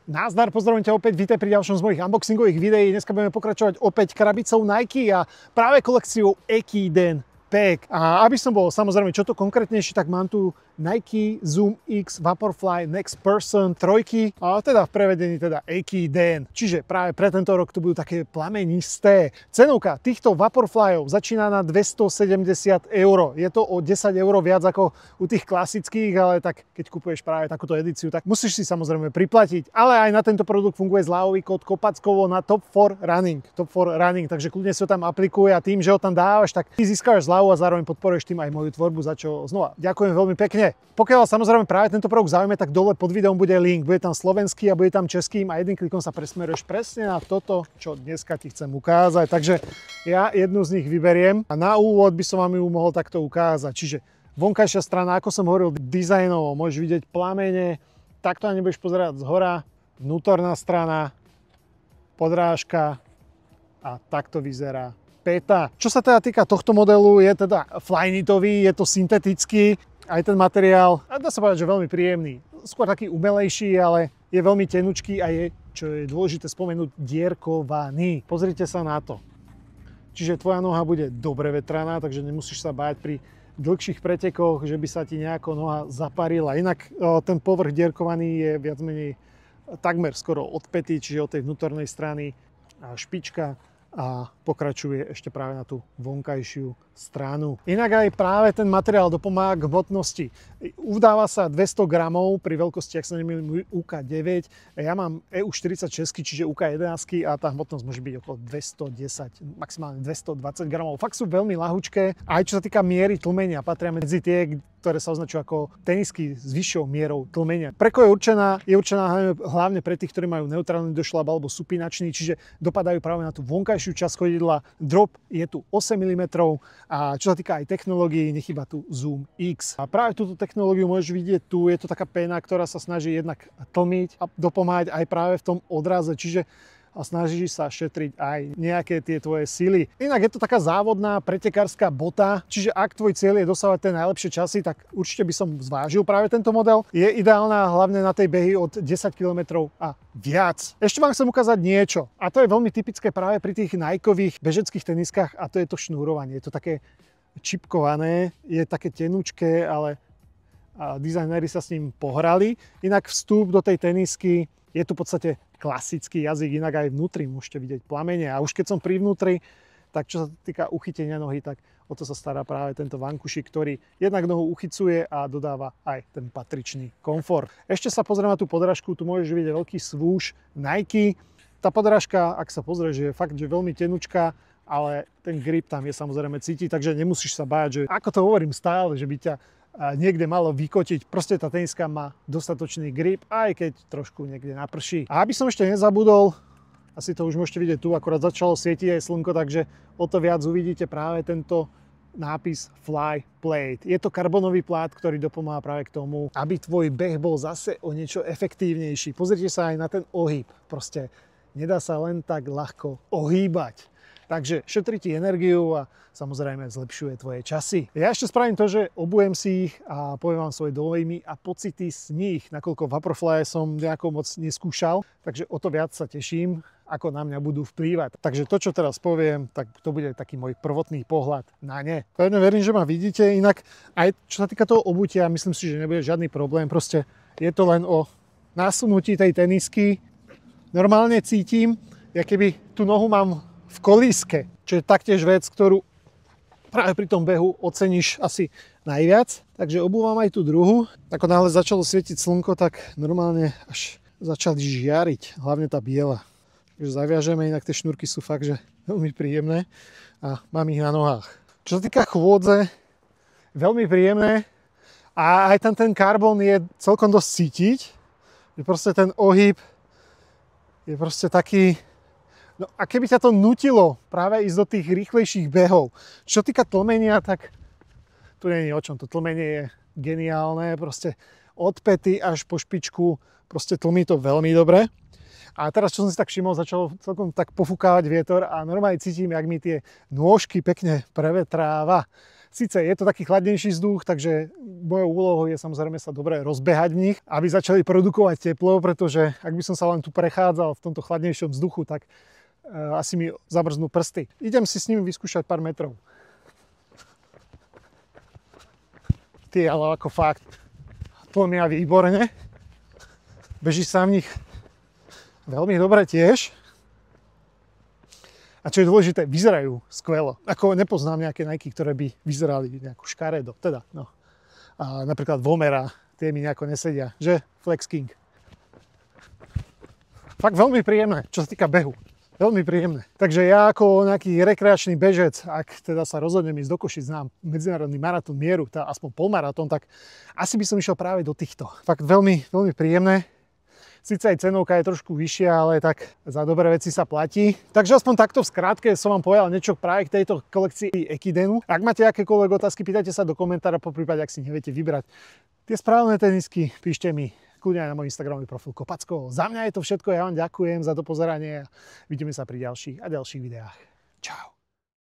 Nazdar, pozdravím ťa opäť, vítaj pri ďalšom z mojich unboxingových videí. Dneska budeme pokračovať opäť krabicou Nike a práve kolekciou Ekiden Pack. A aby som bol samozrejme čo to konkrétnejšie, tak mám tu Nike Zoom X Vaporfly Next Person 3, a teda v prevedení teda Ekiden. Čiže práve pre tento rok tu budú také plamenisté. Cenovka týchto Vaporflyov začína na 270 €. Je to o 10 € viac ako u tých klasických, ale tak keď kupuješ práve takúto edíciu, tak musíš si samozrejme priplatiť. Ale aj na tento produkt funguje zľavový kód Kopackovo na Top 4 Running. Top 4 Running, takže kľudne sa tam aplikuje a tým, že ho tam dávaš, tak ty získaš zľavu a zároveň podporuješ tým aj moju tvorbu, za čo znova ďakujem veľmi pekne. Pokiaľ vás samozrejme práve tento produkt zaujíma, tak dole pod videom bude link, bude tam slovenský a bude tam českým a jedným klikom sa presmeruješ presne na toto, čo dneska ti chcem ukázať. Takže ja jednu z nich vyberiem a na úvod by som vám ju mohol takto ukázať. Čiže vonkajšia strana, ako som hovoril, dizajnovo, môžeš vidieť plamene, takto ani nebudeš pozerať zhora, vnútorná strana, podrážka a takto vyzerá päta. Čo sa teda týka tohto modelu, je teda flyknitový, je to syntetický, aj ten materiál, a dá sa povedať, že veľmi príjemný. Skôr taký umelejší, ale je veľmi tenučký a je, čo je dôležité spomenúť, dierkovaný. Pozrite sa na to. Čiže tvoja noha bude dobre vetraná, takže nemusíš sa báť pri dlhších pretekoch, že by sa ti nejako noha zaparila. Inak ten povrch dierkovaný je viac menej takmer skoro od päty, čiže od tej vnútornej strany a špička a pokračuje ešte práve na tú vonkajšiu stranu. Inak aj práve ten materiál dopomáha k hmotnosti. Udáva sa 200 gramov pri veľkosti, ak sa nemýlim, UK9. Ja mám EU46, čiže UK11 a tá hmotnosť môže byť okolo 210, maximálne 220 gramov. Fakt sú veľmi ľahučké. Aj čo sa týka miery tlmenia, patria medzi tie, ktoré sa označujú ako tenisky s vyššou mierou tlmenia. Pre koho je určená hlavne pre tých, ktorí majú neutrálny došľap alebo supinačný, čiže dopadajú práve na tú vonkajšiu časť chodidla. Drop je tu 8 mm a čo sa týka aj technológií, nechýba tu Zoom X. A práve túto technológiu môžeš vidieť tu, je to taká péna, ktorá sa snaží jednak tlmiť a dopomáhať aj práve v tom odraze, čiže a snažíš sa šetriť aj nejaké tie tvoje sily. Inak je to taká závodná pretekárska bota, čiže ak tvoj cieľ je dosávať tie najlepšie časy, tak určite by som zvážil práve tento model. Je ideálna hlavne na tej behy od 10 km a viac. Ešte vám chcem ukázať niečo a to je veľmi typické práve pri tých Nikeových bežeckých teniskách a to je to šnúrovanie. Je to také čipkované, je také tenučké, ale dizajnéri sa s ním pohrali. Inak vstup do tej tenisky je tu v podstate klasický jazyk, inak aj vnútri môžete vidieť plamene. A už keď som pri vnútri, tak čo sa týka uchytenia nohy, tak o to sa stará práve tento vankušik, ktorý jednak nohu uchycuje a dodáva aj ten patričný komfort. Ešte sa pozrieme na tú podrážku, tu môžeš vidieť veľký svúš Nike. Tá podrážka, ak sa pozrieš, je fakt že veľmi tenučká, ale ten grip tam je samozrejme cítiť, takže nemusíš sa báť, že ako to hovorím stále, že by ťa niekde malo vykotiť. Proste tá teniska má dostatočný grip, aj keď trošku niekde naprší. A aby som ešte nezabudol, asi to už môžete vidieť tu, akorát začalo svietiť aj slnko, takže o to viac uvidíte práve tento nápis Fly Plate. Je to karbonový plát, ktorý dopomáha práve k tomu, aby tvoj beh bol zase o niečo efektívnejší. Pozrite sa aj na ten ohyb. Proste nedá sa len tak ľahko ohýbať. Takže šetrí ti energiu a samozrejme zlepšuje tvoje časy. Ja ešte spravím to, že obujem si ich a poviem vám svoje dojmy a pocity z nich, nakoľko Vaporfly som nejako moc neskúšal, takže o to viac sa teším, ako na mňa budú vplývať. Takže to, čo teraz poviem, tak to bude taký môj prvotný pohľad na ne. Pevne verím, že ma vidíte, inak aj čo sa týka toho obutia, myslím si, že nebude žiadny problém, proste je to len o nasunutí tej tenisky. Normálne cítim, ja keby tú nohu mám v kolíske, čo je taktiež vec, ktorú práve pri tom behu oceníš asi najviac. Takže obúvam aj tú druhú. Ako náhle začalo svietiť slnko, tak normálne až začali žiariť, hlavne tá biela. Takže zaviažeme, inak tie šnúrky sú fakt, že veľmi príjemné a mám ich na nohách. Čo sa týka chôdze, veľmi príjemné a aj ten karbon je celkom dosť cítiť. Je proste ten ohyb je proste taký. No a keby ťa to nutilo práve ísť do tých rýchlejších behov. Čo týka tlmenia, tak tu nie je o čom. To tlmenie je geniálne. Proste od päty až po špičku proste tlmí to veľmi dobre. A teraz, čo som si tak všimol, začalo celkom tak pofúkávať vietor a normálne cítim, jak mi tie nôžky pekne prevetráva. Sice je to taký chladnejší vzduch, takže mojou úlohou je samozrejme sa dobre rozbehať v nich, aby začali produkovať teplo, pretože ak by som sa len tu prechádzal v tomto chladnejšom vzduchu, tak asi mi zamrznú prsty. Idem si s nimi vyskúšať pár metrov. Ty, ale ako fakt, tlmia výborne. Beží sa v nich veľmi dobre tiež. A čo je dôležité, vyzerajú skvelo. Ako nepoznám nejaké Nike, ktoré by vyzerali nejako škaredo. Teda, no. A napríklad Vomera, tie mi nejako nesedia. Že? Flex King. Fakt veľmi príjemné, čo sa týka behu. Veľmi príjemné. Takže ja ako nejaký rekreačný bežec, ak teda sa rozhodnem ísť do Košic na medzinárodný maratón mieru, tá aspoň polmaratón, tak asi by som išiel práve do týchto. Fakt veľmi, veľmi príjemné. Sice aj cenovka je trošku vyššia, ale tak za dobré veci sa platí. Takže aspoň takto v skratke som vám povedal niečo práve k tejto kolekcii Ekidenu. Ak máte akékoľvek otázky, pýtajte sa do komentára, poprípade ak si neviete vybrať tie správne tenisky, píšte mi kľudne aj na môj Instagramový profil Kopacko. Za mňa je to všetko, ja vám ďakujem za to pozeranie a vidíme sa pri ďalších videách. Čau.